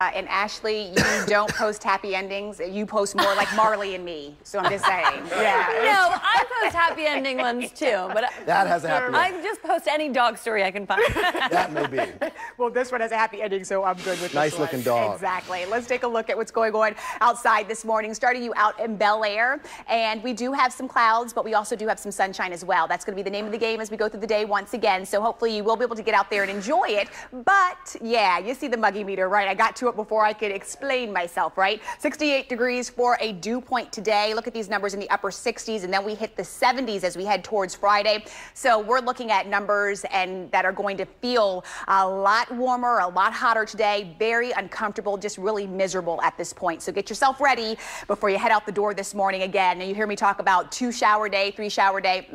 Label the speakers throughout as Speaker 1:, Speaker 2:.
Speaker 1: And Ashley, you don't post happy endings. You post more like Marley and me. So I'm just saying. Yeah.
Speaker 2: No, I post happy ending ones too. But
Speaker 3: that has a happy
Speaker 2: I
Speaker 3: ending.
Speaker 2: just post any dog story I can find.
Speaker 3: That may be.
Speaker 1: Well, this one has a happy ending, so I'm good with this
Speaker 3: Nice
Speaker 1: one.
Speaker 3: looking dog.
Speaker 1: Exactly. Let's take a look at what's going on outside this morning. Starting you out in Bel Air. And we do have some clouds, but we also do have some sunshine as well. That's going to be the name of the game as we go through the day once again. So hopefully you will be able to get out there and enjoy it. But yeah, you see the muggy meter, right? I got to it before I could explain myself, right? 68 degrees for a dew point today. Look at these numbers in the upper 60s, and then we hit the 70s as we head towards Friday. So we're looking at numbers and that are going to feel a lot warmer, a lot hotter today. Very uncomfortable, just really miserable at this point. So get yourself ready before you head out the door this morning again. And you hear me talk about 2-shower day, 3-shower day.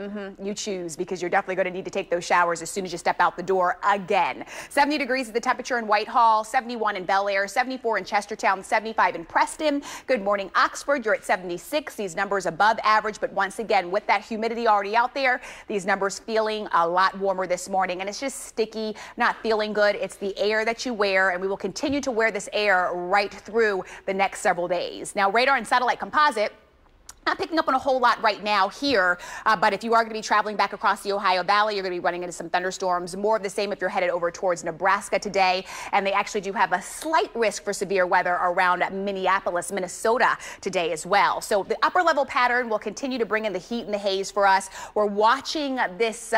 Speaker 1: You choose, because you're definitely going to need to take those showers as soon as you step out the door again. 70 degrees is the temperature in Whitehall, 71 in Bel Air, 74 in Chestertown, 75 in Preston. Good morning, Oxford. You're at 76. These numbers above average, but once again, with that humidity already out there, these numbers feeling a lot warmer this morning. And it's just sticky, not feeling good. It's the air that you wear, and we will continue to wear this air right through the next several days. Now, radar and satellite composite, not picking up on a whole lot right now here, but if you are going to be traveling back across the Ohio Valley, you're going to be running into some thunderstorms. More of the same if you're headed over towards Nebraska today. And they actually do have a slight risk for severe weather around Minneapolis, Minnesota today as well. So the upper level pattern will continue to bring in the heat and the haze for us. We're watching this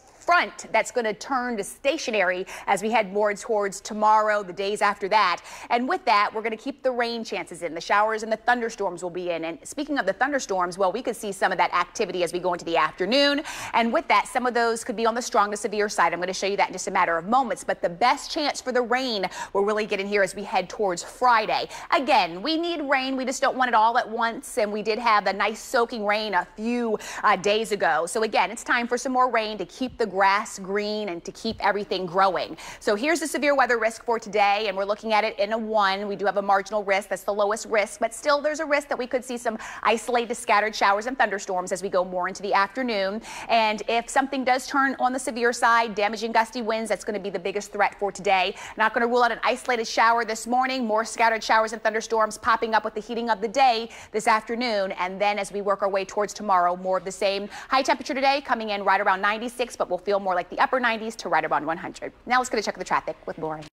Speaker 1: front that's going to turn to stationary as we head more towards tomorrow, the days after that. And with that, we're going to keep the rain chances in. The showers and the thunderstorms will be in. And speaking of the thunderstorms, well, we could see some of that activity as we go into the afternoon. And with that, some of those could be on the strong to severe side. I'm going to show you that in just a matter of moments. But the best chance for the rain will really get in here as we head towards Friday. Again, we need rain. We just don't want it all at once. And we did have a nice soaking rain a few days ago. So again, it's time for some more rain to keep the grass green and to keep everything growing. So here's the severe weather risk for today, and we're looking at it in a 1. We do have a marginal risk. That's the lowest risk, but still there's a risk that we could see some isolated scattered showers and thunderstorms as we go more into the afternoon. And if something does turn on the severe side, damaging gusty winds, that's going to be the biggest threat for today. Not going to rule out an isolated shower this morning. More scattered showers and thunderstorms popping up with the heating of the day this afternoon. And then as we work our way towards tomorrow, more of the same. High temperature today coming in right around 96, but we'll feel more like the upper 90s to right around 100. Now let's go to check the traffic with Lauren.